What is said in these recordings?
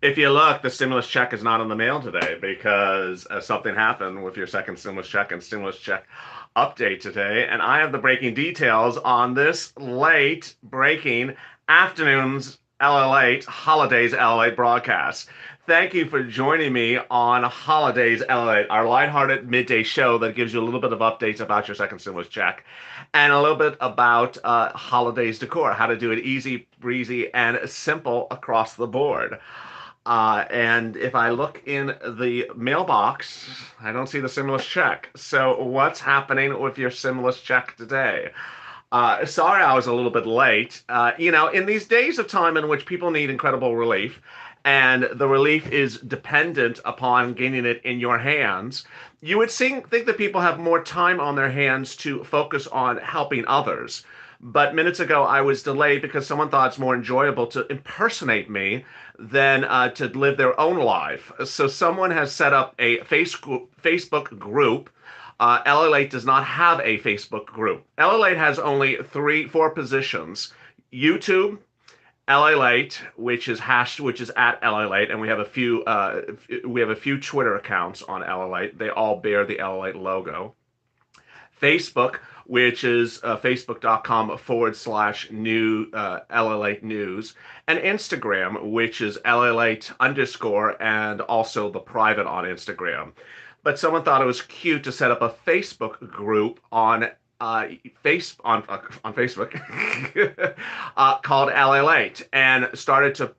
If you look, the stimulus check is not in the mail today because something happened with your second stimulus check and stimulus check update today. And I have the breaking details on this late breaking afternoon's LALATE Holidays LALATE broadcast. Thank you for joining me on Holidays LALATE, our lighthearted midday show that gives you a little bit of updates about your second stimulus check and a little bit about holidays decor, how to do it easy, breezy, and simple across the board. And if I look in the mailbox, I don't see the stimulus check. So what's happening with your stimulus check today? Sorry I was a little bit late. In these days of time in which people need incredible relief, and the relief is dependent upon getting it in your hands, you would think that people have more time on their hands to focus on helping others. But minutes ago, I was delayed because someone thought it's more enjoyable to impersonate me than to live their own life. So someone has set up a Facebook group. LALATE does not have a Facebook group. LALATE has only four positions: YouTube, LALATE, which is at LALATE, and we have a few Twitter accounts on LALATE. They all bear the LALATE logo. Facebook, which is facebook.com/new LALATE news, and Instagram, which is LALATE underscore, and also the private on Instagram. But someone thought it was cute to set up a Facebook group on Facebook called LALATE, and started to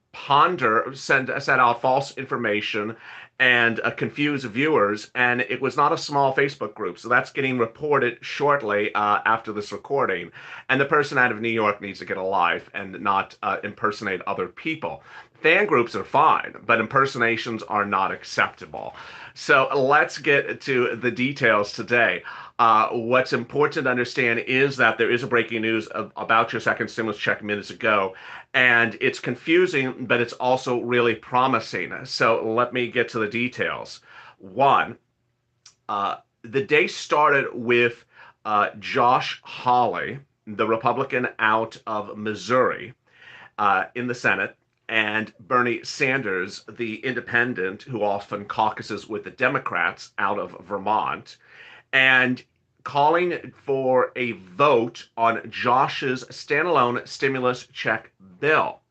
send out false information and confuse viewers. And it was not a small Facebook group, so that's getting reported shortly after this recording. And the person out of New York needs to get a life and not impersonate other people. Fan groups are fine, but impersonations are not acceptable. So let's get to the details today. What's important to understand is that there is a breaking news about your second stimulus check minutes ago, and it's confusing, but it's also really promising. So let me get to the details. One, the day started with Josh Hawley, the Republican out of Missouri, in the Senate, and Bernie Sanders, the independent who often caucuses with the Democrats out of Vermont, and calling for a vote on Josh's standalone stimulus check bill.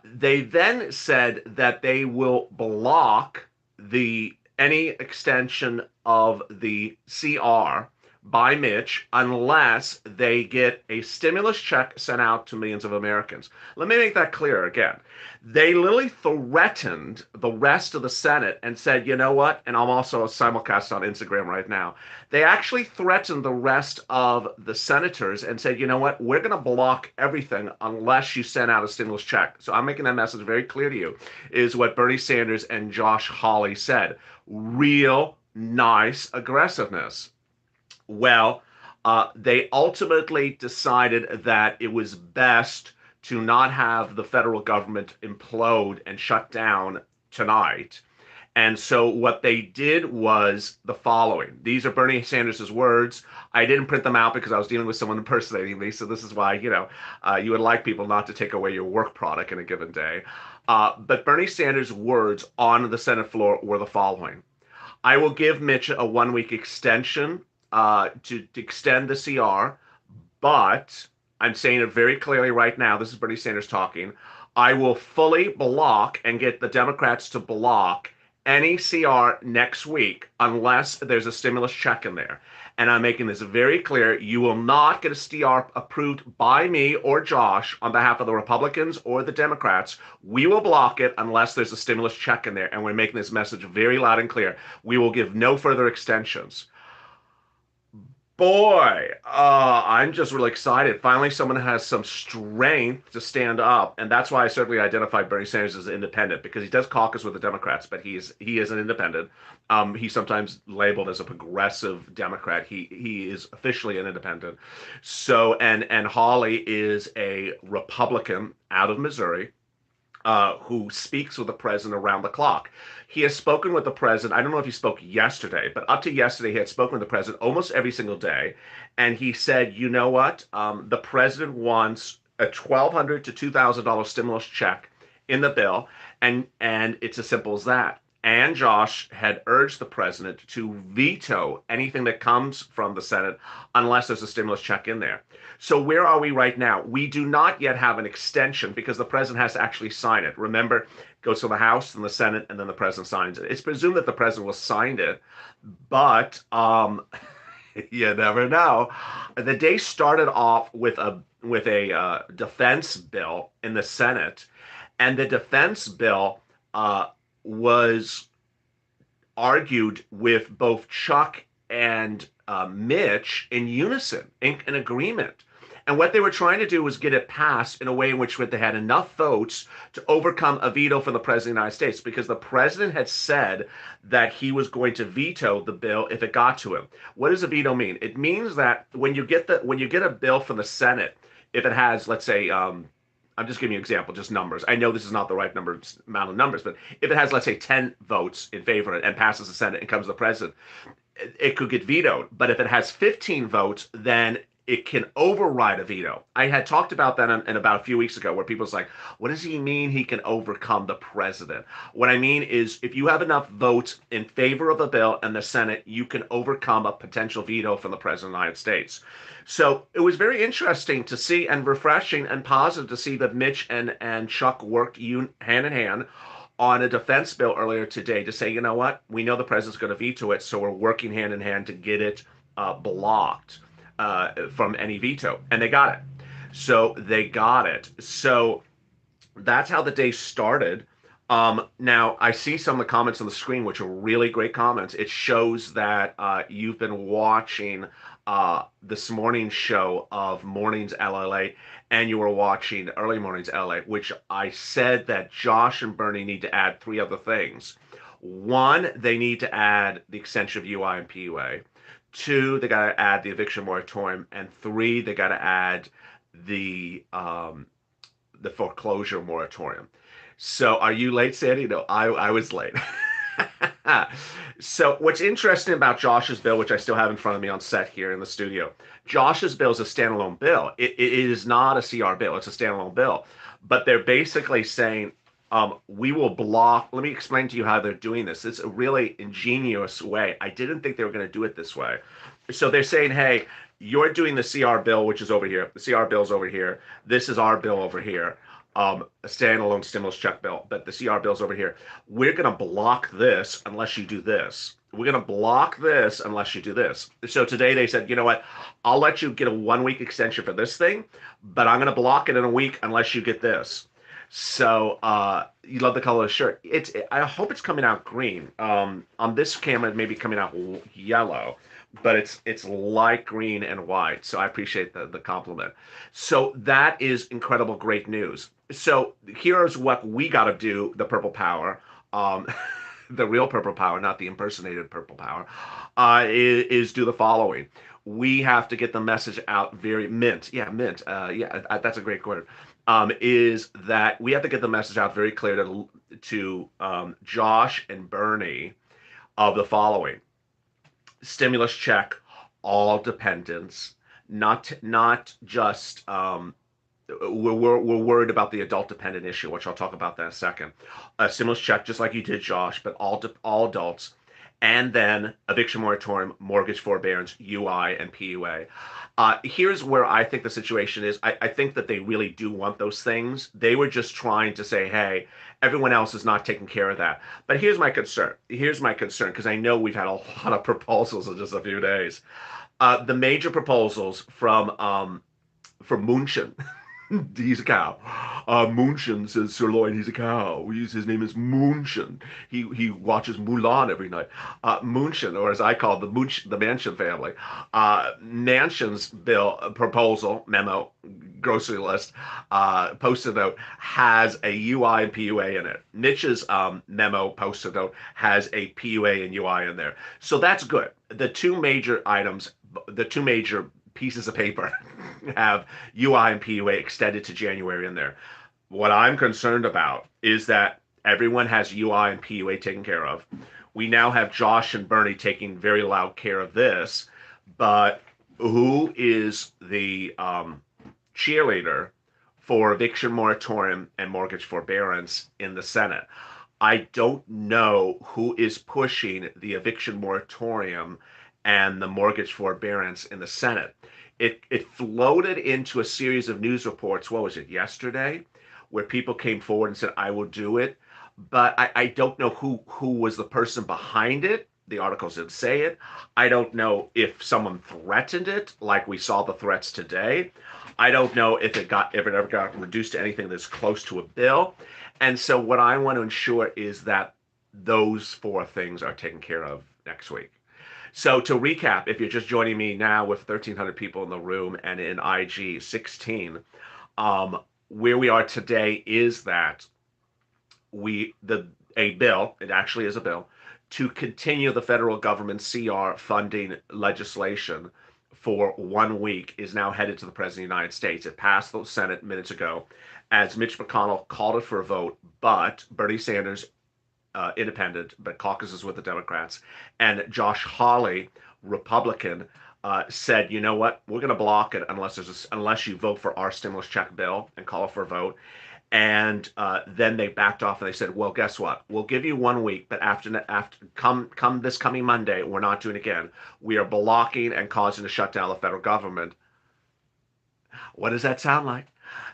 They then said that they will block any extension of the CR by Mitch unless they get a stimulus check sent out to millions of Americans. Let me make that clear again. They literally threatened the rest of the Senate and said, you know what? And I'm also a simulcast on Instagram right now. They actually threatened the rest of the senators and said, you know what? We're going to block everything unless you send out a stimulus check. So I'm making that message very clear to you, is what Bernie Sanders and Josh Hawley said. Real nice aggressiveness. Well, they ultimately decided that it was best to not have the federal government implode and shut down tonight. And so what they did was the following. These are Bernie Sanders' words. I didn't print them out because I was dealing with someone impersonating me. So this is why, you would like people not to take away your work product in a given day. But Bernie Sanders' words on the Senate floor were the following. I will give Mitch a 1 week extension to extend the CR, but I'm saying it very clearly right now. This is Bernie Sanders talking. I will fully block and get the Democrats to block any CR next week unless there's a stimulus check in there. And I'm making this very clear. You will not get a CR approved by me or Josh on behalf of the Republicans or the Democrats. We will block it unless there's a stimulus check in there. And we're making this message very loud and clear. We will give no further extensions. Boy, I'm just really excited. Finally, someone has some strength to stand up, and that's why I certainly identify Bernie Sanders as independent, because he does caucus with the Democrats, but he is an independent. He's sometimes labeled as a progressive Democrat. He is officially an independent. So, and Hawley is a Republican out of Missouri, who speaks with the president around the clock. He has spoken with the president. I don't know if he spoke yesterday, but up to yesterday, he had spoken with the president almost every single day. And he said, you know what? The president wants a $1,200 to $2,000 stimulus check in the bill, and it's as simple as that. And Josh had urged the president to veto anything that comes from the Senate unless there's a stimulus check in there. So where are we right now? We do not yet have an extension because the president has to actually sign it. Remember, it goes to the House and the Senate, and then the president signs it. It's presumed that the president will sign it, but you never know. The day started off with a defense bill in the Senate, and the defense bill was argued with both Chuck and Mitch in unison, in agreement. And what they were trying to do was get it passed in a way in which they had enough votes to overcome a veto from the President of the United States, because the President had said that he was going to veto the bill if it got to him. What does a veto mean? It means that when you get a bill from the Senate, if it has, let's say, I'm just giving you an example, just numbers. I know this is not the right amount of numbers, but if it has, let's say, 10 votes in favor and passes the Senate and comes to the president, it could get vetoed. But if it has 15 votes, then it can override a veto. I had talked about that in about a few weeks ago, where people's like, what does he mean he can overcome the president? What I mean is, if you have enough votes in favor of the bill in the Senate, you can overcome a potential veto from the president of the United States. So it was very interesting to see, and refreshing and positive to see, that Mitch and Chuck worked hand in hand on a defense bill earlier today to say, you know what, we know the president's going to veto it, so we're working hand in hand to get it blocked from any veto. And they got it. So they got it. So that's how the day started. Now, I see some of the comments on the screen, which are really great comments. It shows that you've been watching this morning's show of Mornings LLA, and you were watching Early Mornings LA, which I said that Josh and Bernie need to add 3 other things. 1, they need to add the extension of UI and PUA. 2, they got to add the eviction moratorium. And 3, they got to add the foreclosure moratorium. So are you late, Sandy? No, I was late. So what's interesting about Josh's bill, which I still have in front of me on set here in the studio, Josh's bill is a standalone bill. It is not a CR bill. It's a standalone bill. But they're basically saying, we will block. Let me explain to you how they're doing this. It's a really ingenious way. I didn't think they were going to do it this way. So they're saying, hey, you're doing the CR bill, which is over here. The CR bill's over here. This is our bill over here. A standalone stimulus check bill, but the CR bill's over here. We're going to block this unless you do this. We're going to block this unless you do this. So today they said, you know what? I'll let you get a 1-week extension for this thing, but I'm going to block it in a week unless you get this. So you love the color of the shirt. I hope it's coming out green. On this camera, it may be coming out yellow, but it's light green and white. So I appreciate the compliment. So that is incredible, great news. So here's what we got to do, the Purple Power, the real Purple Power, not the impersonated Purple Power, is do the following. We have to get the message out very mint. Yeah, mint. That's a great word. Is that we have to get the message out very clear to Josh and Bernie of the following: stimulus check, all dependents, not just we're worried about the adult dependent issue, which I'll talk about that in a second. A stimulus check, just like you did, Josh, but all adults, and then eviction moratorium, mortgage forbearance, UI and PUA. Here's where I think the situation is. I think that they really do want those things. They were just trying to say, hey, everyone else is not taking care of that. But here's my concern. Because I know we've had a lot of proposals in just a few days. The major proposals from Munchen. He's a cow. Munchen says Sirloin, he's a cow. His name is Munchen. He watches Mulan every night. Munchen, or as I call the Manchin family. Manchin's bill proposal memo, grocery list, post-it note has a UI and PUA in it. Mitch's memo post-it note has a PUA and UI in there. So that's good. The 2 major items, the 2 major pieces of paper have UI and PUA extended to January in there. What I'm concerned about is that everyone has UI and PUA taken care of. We now have Josh and Bernie taking very loud care of this, but who is the cheerleader for eviction moratorium and mortgage forbearance in the Senate. I don't know who is pushing the eviction moratorium and the mortgage forbearance in the Senate. It floated into a series of news reports, what was it, yesterday, where people came forward and said, I will do it. But I don't know who was the person behind it. The articles didn't say it. I don't know if someone threatened it, like we saw the threats today. I don't know if it ever got reduced to anything that's close to a bill. And so what I want to ensure is that those four things are taken care of next week. So to recap, if you're just joining me now with 1,300 people in the room and in IG 16, um, where we are today is that a bill, it actually is a bill, to continue the federal government CR funding legislation for 1 week is now headed to the President of the United States. It passed the Senate minutes ago as Mitch McConnell called it for a vote, but Bernie Sanders, independent, but caucuses with the Democrats, and Josh Hawley, Republican, said, you know what, we're going to block it unless you vote for our stimulus check bill and call it for a vote. And then they backed off and they said, well, guess what? We'll give you 1 week, but after come this coming Monday, we're not doing it again. We are blocking and causing a shutdown of the federal government. What does that sound like?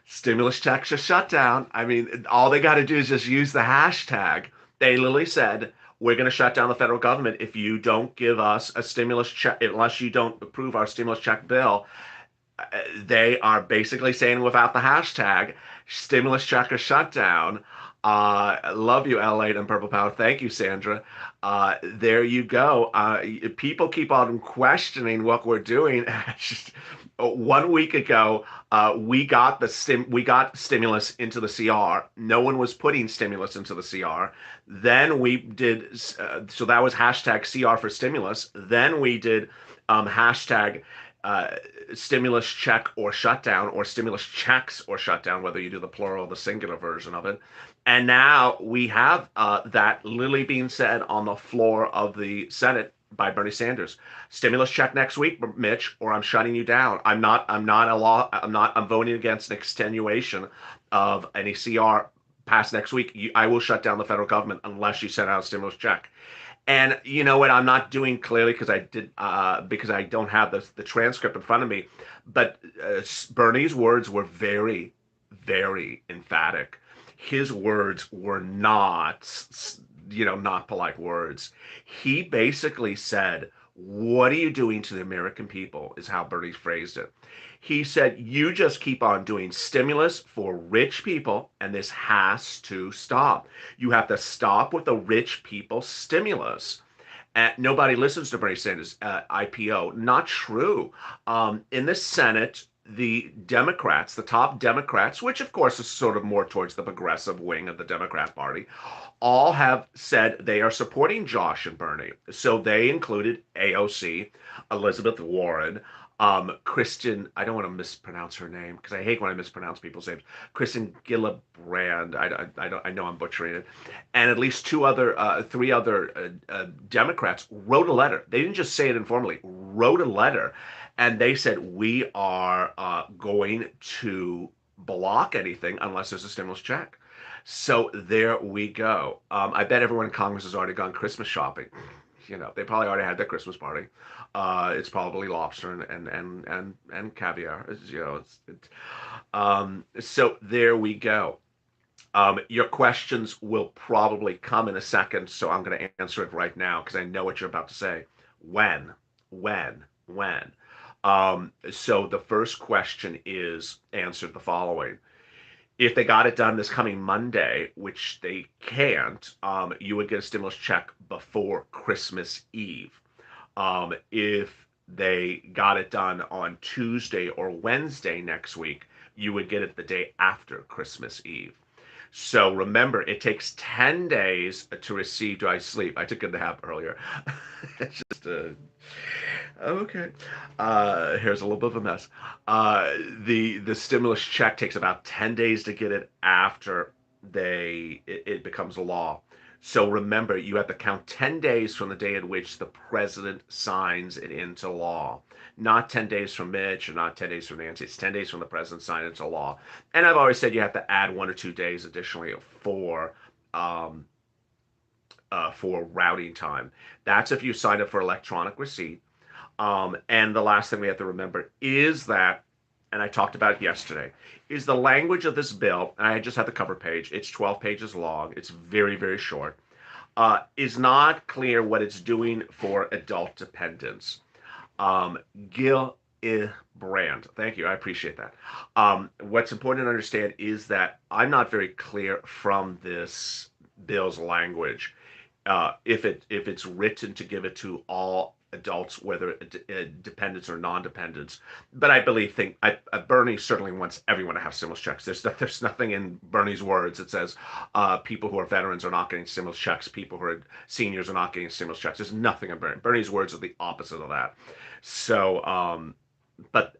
Stimulus checks are shut down. I mean, all they got to do is just use the hashtag. They literally said, we're going to shut down the federal government if you don't give us a stimulus check, unless you don't approve our stimulus check bill. They are basically saying without the hashtag, stimulus check or shutdown. Love you, LALATE and Purple Power. Thank you, Sandra. There you go. People keep on questioning what we're doing. 1 week ago, we got stimulus into the CR. No one was putting stimulus into the CR. Then we did. So that was hashtag CR for stimulus. Then we did hashtag stimulus check or shutdown, or stimulus checks or shutdown, whether you do the plural or the singular version of it. And now we have that literally being said on the floor of the Senate by Bernie Sanders. Stimulus check next week, Mitch, or I'm shutting you down. I'm voting against an extenuation of any CR passed next week. I will shut down the federal government unless you send out a stimulus check. And you know what? I'm not doing clearly because I don't have the transcript in front of me. But Bernie's words were very, very emphatic. His words were not polite words. He basically said, "What are you doing to the American people?" is how Bernie phrased it. He said, "You just keep on doing stimulus for rich people, and this has to stop. You have to stop with the rich people stimulus." And nobody listens to Bernie Sanders' IPO. Not true. In the Senate, the Democrats, the top Democrats, which of course is sort of more towards the progressive wing of the Democrat Party, all have said they are supporting Josh and Bernie. So they included AOC, Elizabeth Warren, Kristen, I don't want to mispronounce her name because I hate when I mispronounce people's names. Kristen Gillibrand, I know I'm butchering it, and at least three other Democrats wrote a letter. They didn't just say it informally, wrote a letter, and they said we are going to block anything unless there's a stimulus check. So there we go. I bet everyone in Congress has already gone Christmas shopping. They probably already had their Christmas party. It's probably lobster and caviar. So there we go. Your questions will probably come in a second, so I'm going to answer it right now because I know what you're about to say. When? So the first question is answered the following. If they got it done this coming Monday, which they can't, you would get a stimulus check before Christmas Eve. If they got it done on Tuesday or Wednesday next week, you would get it the day after Christmas Eve. So remember, it takes 10 days to receive. Do I sleep? I took a nap earlier. It's just okay. Here's a little bit of a mess. The stimulus check takes about 10 days to get it after it becomes a law. So remember, you have to count 10 days from the day at which the president signs it into law. Not 10 days from Mitch or not 10 days from Nancy. It's 10 days from the president signing it into law. And I've always said you have to add 1 or 2 days additionally um, for routing time. That's if you sign up for electronic receipt. And the last thing we have to remember is that, and I talked about it yesterday, is the language of this bill, and I just had the cover page, it's 12 pages long, it's very, very short, is not clear what it's doing for adult dependents. Gil Brand, thank you, I appreciate that. What's important to understand is that I'm not very clear from this bill's language if it's written to give it to all adults, whether dependents or non-dependents. But I believe Bernie certainly wants everyone to have stimulus checks. There's nothing in Bernie's words that says people who are veterans are not getting stimulus checks, people who are seniors are not getting stimulus checks. There's nothing in Bernie. Bernie's words are the opposite of that. So, but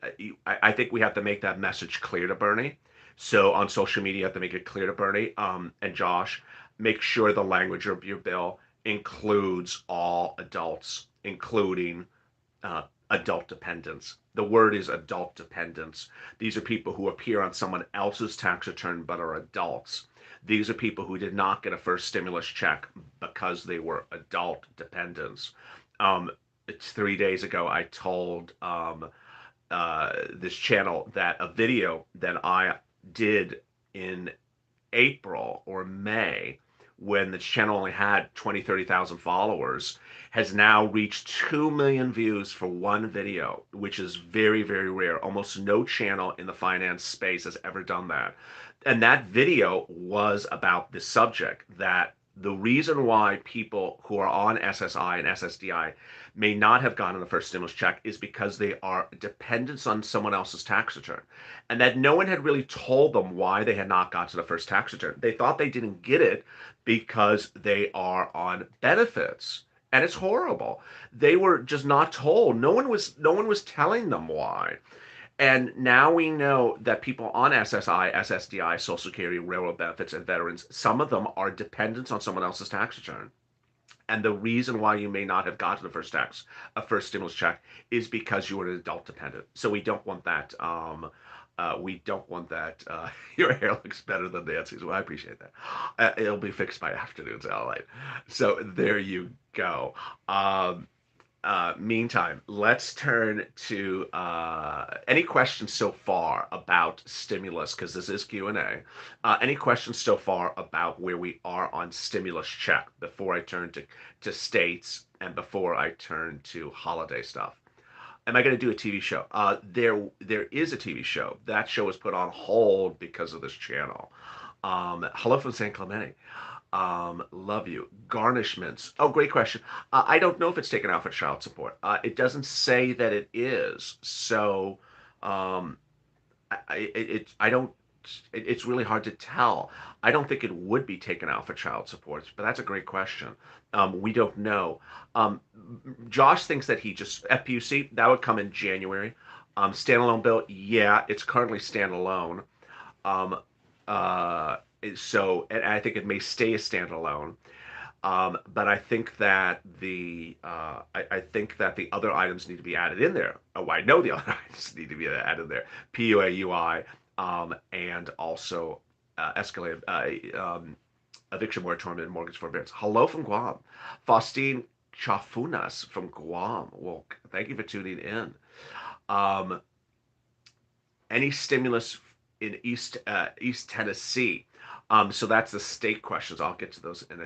I think we have to make that message clear to Bernie. So on social media, you have to make it clear to Bernie and Josh. Make sure the language of your bill includes all adults, including adult dependents. The word is adult dependents. These are people who appear on someone else's tax return but are adults. These are people who did not get a first stimulus check because they were adult dependents. It's 3 days ago I told this channel that a video that I did in April or May when the channel only had 20, 30,000 followers has now reached 2 million views for one video, which is very, very rare. Almost no channel in the finance space has ever done that. And that video was about the subject that the reason why people who are on SSI and SSDI may not have gotten the first stimulus check is because they are dependents on someone else's tax return. And that no one had really told them why they had not got to the first tax return. They thought they didn't get it because they are on benefits. And it's horrible. They were just not told. No one was telling them why. And now we know that people on SSI, SSDI, Social Security, railroad benefits, and veterans, some of them are dependents on someone else's tax return. And the reason why you may not have gotten a first stimulus check, is because you were an adult dependent. So we don't want that. We don't want that. Your hair looks better than Nancy's. Well, I appreciate that. It'll be fixed by afternoons, all right. So there you go. Meantime, let's turn to any questions so far about stimulus, because this is Q&A. Any questions so far about where we are on stimulus check before I turn to states and before I turn to holiday stuff? Am I going to do a TV show? There is a TV show. That show was put on hold because of this channel. Hello from San Clemente. Love you. Garnishments. Oh, great question. I don't know if it's taken out for child support. It doesn't say that it is. So, um, I don't, it's really hard to tell. I don't think it would be taken out for child support, but that's a great question. We don't know. Um, Josh thinks that he just, FPUC, that would come in January. Standalone bill, yeah, it's currently standalone. Um, uh, and I think it may stay a standalone. But I think that the other items need to be added in there. Oh, I know the other items need to be added in there. PUA, UI, and also escalated eviction moratorium and mortgage forbearance. Hello from Guam. Faustine Chafunas from Guam. Well, thank you for tuning in. Um, any stimulus in East Tennessee? So that's the state questions. I'll get to those in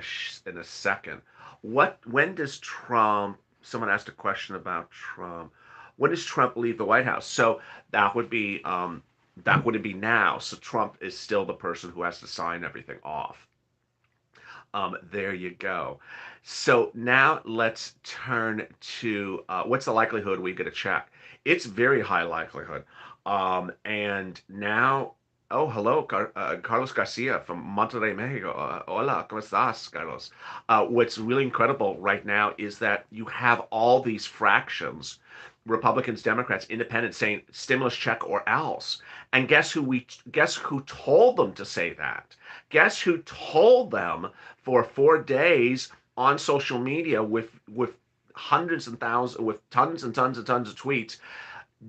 a second. When does Trump? Someone asked a question about Trump. When does Trump leave the White House? So that would be that wouldn't be now. So Trump is still the person who has to sign everything off. There you go. So now let's turn to what's the likelihood we get a check? It's very high likelihood. And now, oh, hello, Carlos Garcia from Monterrey, Mexico. Hola, ¿cómo estás, Carlos? What's really incredible right now is that you have all these fractions, Republicans, Democrats, Independents, saying stimulus check or else. And guess who told them to say that? Guess who told them for 4 days on social media with hundreds and thousands, with tons and tons and tons of tweets,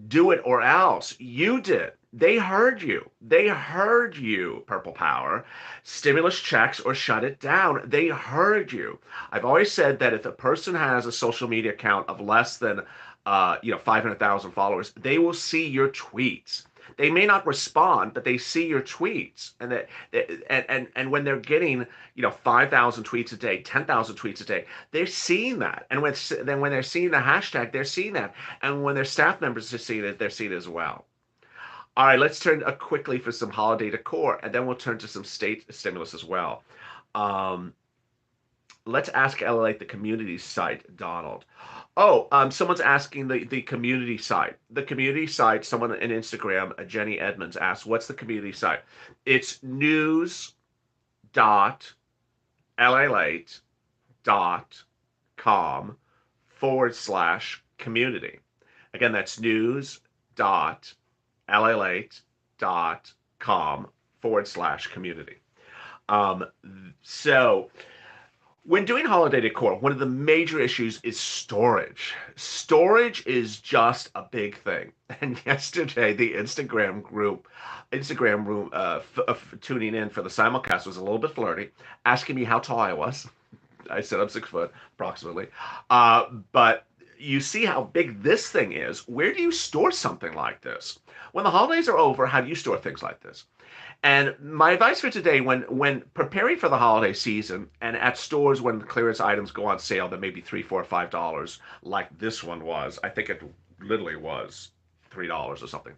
do it or else. You did. They heard you. They heard you, Purple Power. Stimulus checks or shut it down. They heard you. I've always said that if a person has a social media account of less than 500,000 followers, they will see your tweets. They may not respond, but they see your tweets, and when they're getting 5,000 tweets a day, 10,000 tweets a day, they're seeing that, and when they're seeing the hashtag, they're seeing that, and when their staff members are seeing it, they're seeing it as well. All right, let's turn quickly for some holiday decor, and then we'll turn to some state stimulus as well. Um, let's ask LALATE the community site, Donald. Oh, someone's asking the community site. The community site, someone in Instagram, Jenny Edmonds asked, what's the community site? It's news.lalate.com/community. Again, that's news.lalate.com/community. So when doing holiday decor, one of the major issues is storage. Storage is just a big thing. And yesterday, the Instagram room, tuning in for the simulcast was a little bit flirty, asking me how tall I was. I said I'm 6 foot, approximately. But you see how big this thing is. Where do you store something like this? When the holidays are over, how do you store things like this? And my advice for today, when preparing for the holiday season and at stores when the clearance items go on sale, that may be $3, $4, $5, like this one was. I think it literally was $3 or something.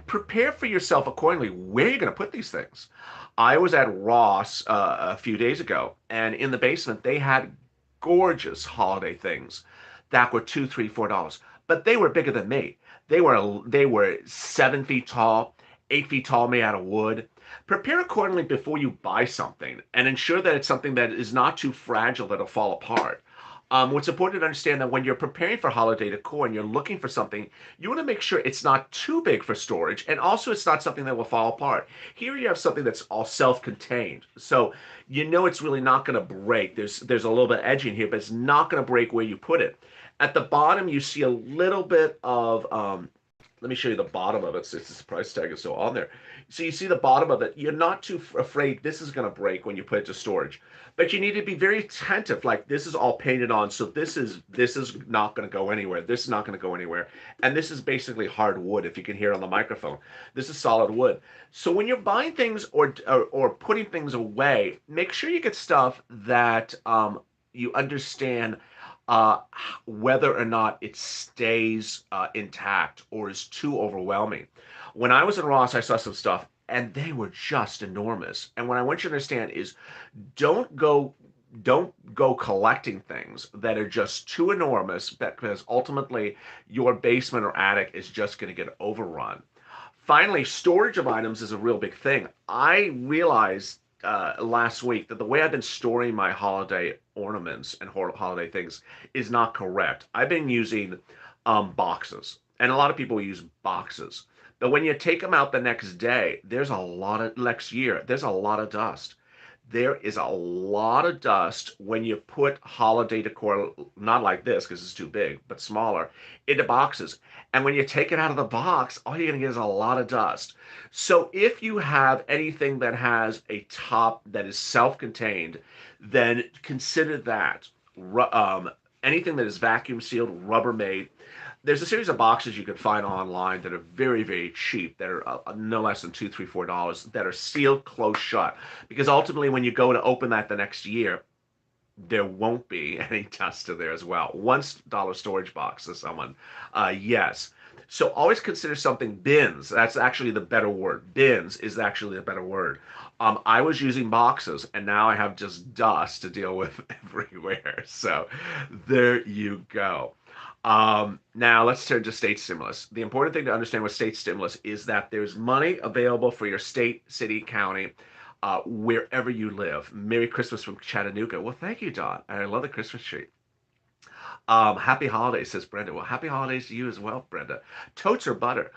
Prepare for yourself accordingly. Where are you going to put these things? I was at Ross a few days ago, and in the basement they had gorgeous holiday things that were $2, $3, $4, but they were bigger than me. They were 7 feet tall, 8 feet tall, made out of wood. Prepare accordingly before you buy something and ensure that it's something that is not too fragile that it'll fall apart. What's important to understand that when you're preparing for holiday decor and you're looking for something, you want to make sure it's not too big for storage, and also it's not something that will fall apart. Here you have something that's all self-contained, so you know it's really not going to break. There's a little bit of edging here, but it's not going to break where you put it. At the bottom, you see a little bit of let me show you the bottom of it since this price tag is so on there. So you see the bottom of it. You're not too afraid this is going to break when you put it to storage, but you need to be very attentive. Like this is all painted on, so this is not going to go anywhere. This is not going to go anywhere, and this is basically hard wood. If you can hear on the microphone, this is solid wood. So when you're buying things or putting things away, make sure you get stuff that you understand whether or not it stays intact or is too overwhelming. When I was in Ross, I saw some stuff and they were just enormous. And what I want you to understand is don't go collecting things that are just too enormous, because ultimately your basement or attic is just going to get overrun. Finally, storage of items is a real big thing. I realized last week that the way I've been storing my holiday ornaments and holiday things is not correct. I've been using boxes, and a lot of people use boxes. But when you take them out the next day, there's a lot of next year, there's a lot of dust. There is a lot of dust when you put holiday decor, not like this because it's too big, but smaller, into boxes. And when you take it out of the box, all you're going to get is a lot of dust. So if you have anything that has a top that is self-contained, then consider that. Anything that is vacuum sealed, Rubbermaid. There's a series of boxes you can find online that are very, very cheap, that are no less than $2, $3, $4, that are sealed close shut. Because ultimately, when you go to open that the next year, there won't be any dust in there as well. $1 storage box to someone, yes. So always consider something bins. That's actually the better word. Bins is actually the better word. I was using boxes, and now I have just dust to deal with everywhere. So there you go. Now let's turn to state stimulus. The important thing to understand with state stimulus is that there's money available for your state, city, county, wherever you live. Merry Christmas from Chattanooga. Well, thank you, Don. I love the Christmas tree. Happy holidays, says Brenda. Well, happy holidays to you as well, Brenda. Totes or butter?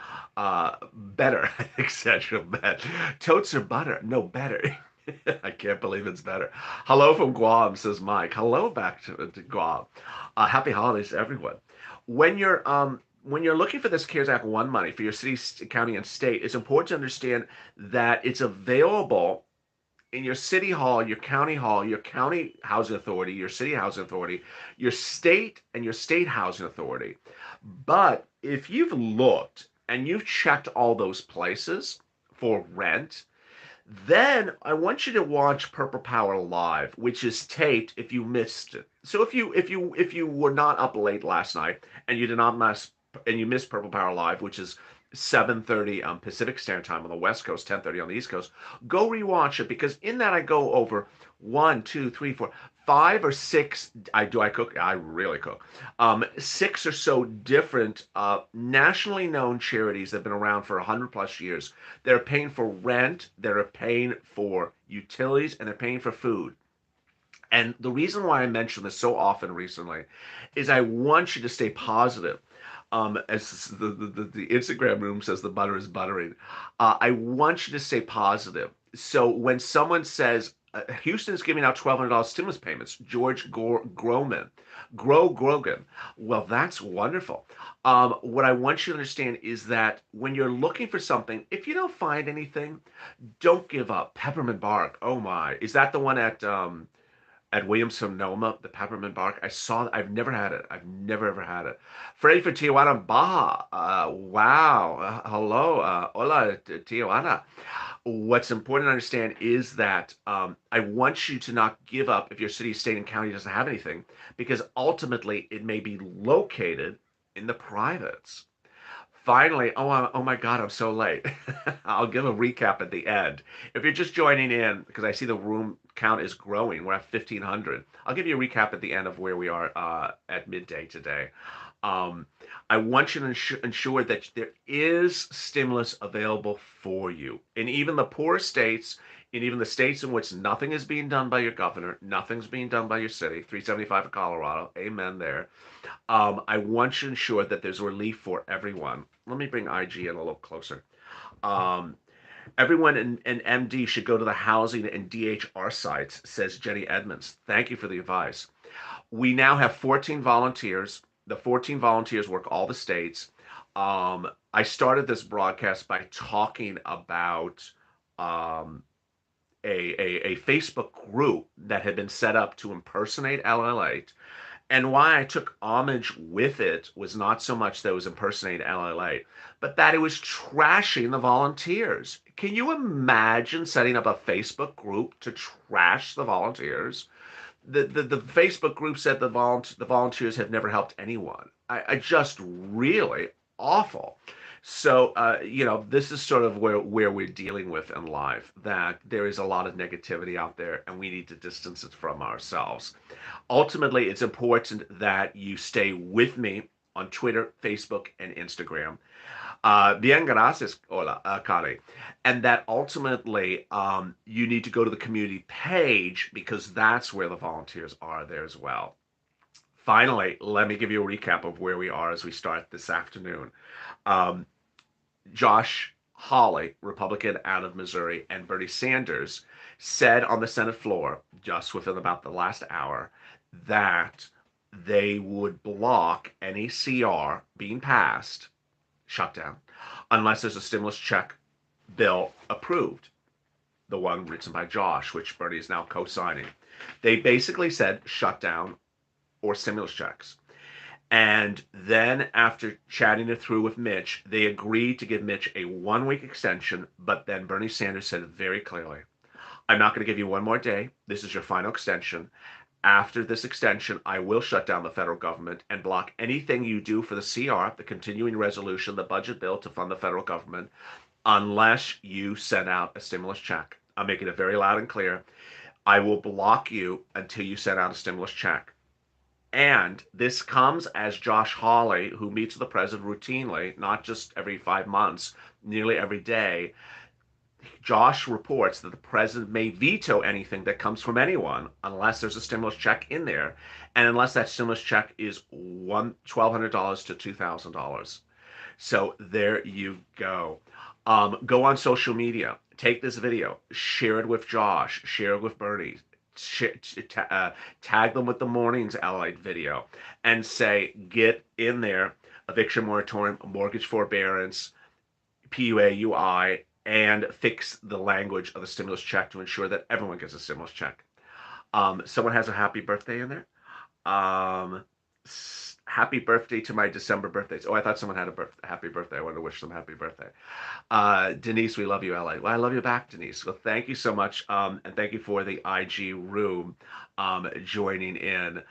Better, I think Central bet. Totes or butter? No, better. I can't believe it's better. Hello from Guam, says Mike. Hello back to Guam. Happy holidays to everyone. When you're looking for this CARES Act 1 money for your city, county, and state, it's important to understand that it's available in your city hall, your county housing authority, your city housing authority, your state and your state housing authority. But if you've looked and you've checked all those places for rent, then I want you to watch Purple Power Live, which is taped if you missed it. So if you were not up late last night and you did not miss and you missed Purple Power Live, which is 7:30 Pacific Standard Time on the West Coast, 10:30 on the East Coast, go rewatch it because in that I go over one, two, three, four, five or six. I cook? I really cook. Six or so different nationally known charities that have been around for 100 plus years. They're paying for rent, they're paying for utilities, and they're paying for food. And the reason why I mention this so often recently is I want you to stay positive. As the Instagram room says, the butter is buttering. I want you to stay positive. So when someone says Houston is giving out $1,200 stimulus payments, George Grogan, well, that's wonderful. What I want you to understand is that when you're looking for something, if you don't find anything, don't give up. Peppermint bark. Oh my, is that the one at Williams Sonoma, the peppermint bark? I saw. I've never had it. I've never ever had it. Freddie for Tijuana, Baja. Wow. Hello. Hola, Tijuana. What's important to understand is that I want you to not give up if your city, state, and county doesn't have anything, because ultimately it may be located in the privates. Finally, oh my God, I'm so late. I'll give a recap at the end. If you're just joining in, because I see the room count is growing, we're at 1,500. I'll give you a recap at the end of where we are at midday today. Um, I want you to ensure that there is stimulus available for you. In even the poor states, in even the states in which nothing is being done by your governor, nothing's being done by your city, 375 in Colorado, amen there. I want to ensure that there's relief for everyone. Let me bring IG in a little closer. Um, Everyone in MD should go to the housing and DHR sites, says Jenny Edmonds. Thank you for the advice. We now have 14 volunteers. The 14 volunteers work all the states. I started this broadcast by talking about um, a Facebook group that had been set up to impersonate LLA. And why I took homage with it was not so much that it was impersonating LLA, but that it was trashing the volunteers. Can you imagine setting up a Facebook group to trash the volunteers? The Facebook group said the volunteers have never helped anyone. I just really awful. So this is sort of where we're dealing with in life, that there is a lot of negativity out there and we need to distance it from ourselves. Ultimately, it's important that you stay with me on Twitter, Facebook, and Instagram. Bien, gracias, hola, Kari. And that ultimately you need to go to the community page because that's where the volunteers are there as well. Finally, let me give you a recap of where we are as we start this afternoon. Um, Josh Hawley, Republican out of Missouri, and Bernie Sanders said on the Senate floor just within about the last hour that they would block any CR being passed, shut down, unless there's a stimulus check bill approved, the one written by Josh, which Bernie is now co-signing. They basically said shut down or stimulus checks. And then after chatting it through with Mitch, they agreed to give Mitch a 1 week extension. But then Bernie Sanders said very clearly, I'm not going to give you one more day. This is your final extension. After this extension, I will shut down the federal government and block anything you do for the CR, the continuing resolution, the budget bill to fund the federal government, unless you send out a stimulus check. I'm making it very loud and clear. I will block you until you send out a stimulus check. And this comes as Josh Hawley, who meets with the president routinely, not just every 5 months, nearly every day. Josh reports that the president may veto anything that comes from anyone unless there's a stimulus check in there, and unless that stimulus check is $1,200 to $2,000. So there you go. Go on social media Take this video, share it with Josh, share it with Bernie, tag them with the morning's LALATE video, and say, get in there, eviction moratorium, mortgage forbearance, PUAUI, and fix the language of the stimulus check to ensure that everyone gets a stimulus check. Someone has a happy birthday in there. Um, Happy birthday to my December birthdays. Oh, I thought someone had a happy birthday. I wanted to wish them happy birthday. Denise, we love you, LA. Well, I love you back, Denise. Well, thank you so much. And thank you for the IG room joining in.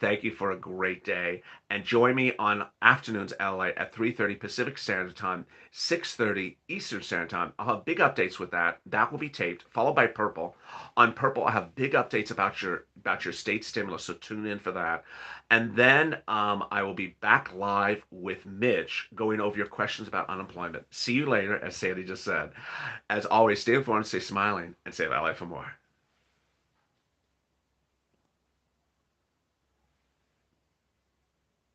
Thank you for a great day. And join me on afternoons, LA, at 3:30 Pacific Standard Time, 6:30 Eastern Standard Time. I'll have big updates with that. That will be taped, followed by Purple. On Purple, I have big updates about your state stimulus, so tune in for that. And then I will be back live with Mitch going over your questions about unemployment. See you later, as Sandy just said. As always, stay informed, stay smiling, and save LA for more.